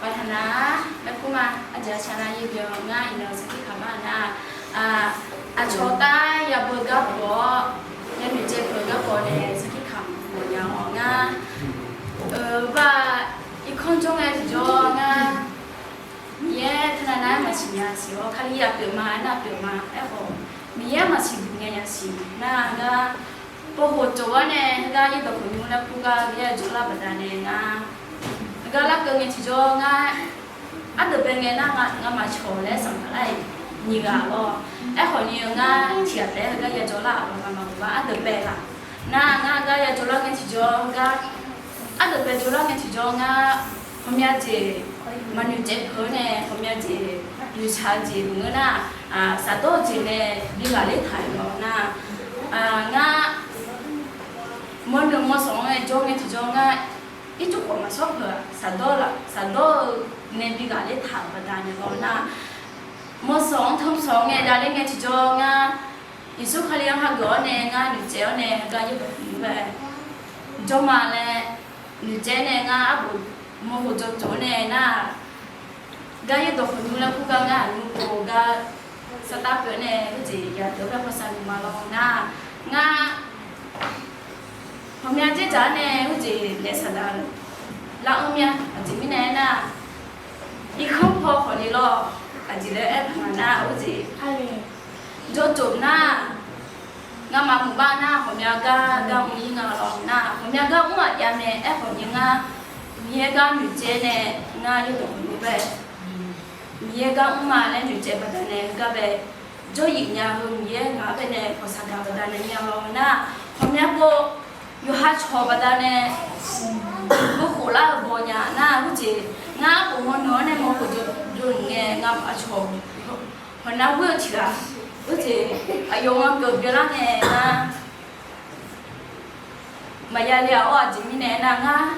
วัฒนาแล้วกูมาอาจารย์ชนะยิ่งเยอะง่ายเนาะสักที่คำว่านะอาชดได้อย่าเบิกกับบ่ยันหนูเจ็บเบิกกับบ่เนี่ยสักที่คำบ่ยังอ๋อง่าว่าอีกคนจงไงที่จงง่าเย่ท่านนั้นมาชิมยาสิว่าเขาอยากเปลี่ยนมาหน้าเปลี่ยนมาไอ้ผมมีเย่มาชิมเงี้ยสินะง่าพอหัวโจเนี่ยง่ายิ่งตัวคนนู้นแล้วกูก็เย่จุลาบัดเนี่ยง่าก็รักเกินที่จงง่าอันเดิมเป็นไงนะง่ามาโชว์และสัมภาระนี่ก็แล้วไอ้คนนี้ง่าเทียบเลยก็เย่จุลาเรามาบอกว่าอันเดิมเป็นละนะง่าก็เย่จุลาเงี้ยที่จงก็อันเดิมเป็นจุลาเงี้ยที่จงง่าผมอยากจะมันอยู่เจ็บเพื่อนเนี่ยผมอยากจะอยู่ชาจีลุงนะสะโตจีเนี่ยดีกว่าเล็กไทยเนาะนะง่ามันเรื่องมันสองเนี่ยจงเนี่ยที่จงง่าอีจุกผมมาชอบเพื่อสะโตละสะโตเนี่ยดีกว่าเล็กไทยประดานเนี่ยเนาะนะมันสองทั้งสองเนี่ยได้เล็กเนี่ยที่จงง่าอีสุขเลี้ยงหักก้อนเนี่ยง่าอยู่เจ้าเนี่ยก็ยิ่งแบบจงมาเลยอยู่เจ้าเนี่ยง่าบุโมโหจนเนี่ยนะก็ยังตัวคนนู้นแล้วผู้กำกับนู้นโอ้ก็สตาร์ทเนี่ยก็จะอยากเดี๋ยวเราภาษาหนูมาลองนะง่าผมอยากจะจ่ายเนี่ยก็จะเลสดาแล้วเนี่ยอาจจะไม่แน่นะอีกคำพอคนนี้หรอกอาจจะเลยแอบมาหน้าก็จะจบหน้างามาหมู่บ้านหน้าผมอยากก็มีงาลองหน้าผมอยากก็อุ้มยาเนี่ยแอบคนยังง่ามีก็หนูเจเนี่ยง่ายอยู่ตรงนี้แบบมีก็มาเล่นหนูเจบัดเนี่ยก็แบบจะยิงยาหงมีง่ายไปเนี่ยภาษาดาวบัดเนี่ยยาวนะผมอยากก็อยู่หาชอบบัดเนี่ยบุคลาบ่ยานะก็จะง่ายผมมันน้อยเนี่ยมันก็จะดูเนี่ยง่ายอาชอบคนนั้นเบื่อทีละก็จะอายุมันเกิดเวลาเนี่ยนะมายาเลี้ยวอ่ะจิมีเนี่ยนะง่าย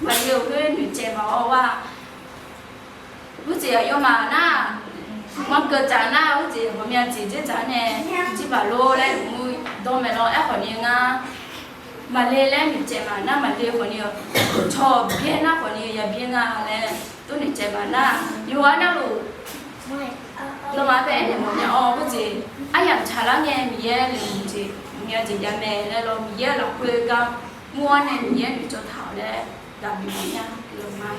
มันเร็วขึ้นหนูเจ็บมาว่าผู้เจียยมาหน้ามันเกิดจากหน้าผู้เจียผมอยากจีเจจานเนี่ยจีบาโลแล้วมือโดนไม่รอไอ้คนนี้ง่ามาเล่แล้วหนูเจ็บมาหน้ามาเล่คนนี้ชอบเพี้ยนหน้าคนนี้อย่าเพี้ยนง่าเลยตัวหนูเจ็บมาหน้าอยู่ว่าหน้าลูกเรามาเป็นเนี่ยผมอยากอ๋อผู้เจียไอ้อย่างชาลังเนี่ยมีเยอะเลยผู้เจียมีอะไรจะแม่แล้วเรามีเยอะเราคุยกันม้วนเนี่ยมีเยอะหนูจะถามเลยดับอยู่เนี่ยลงมา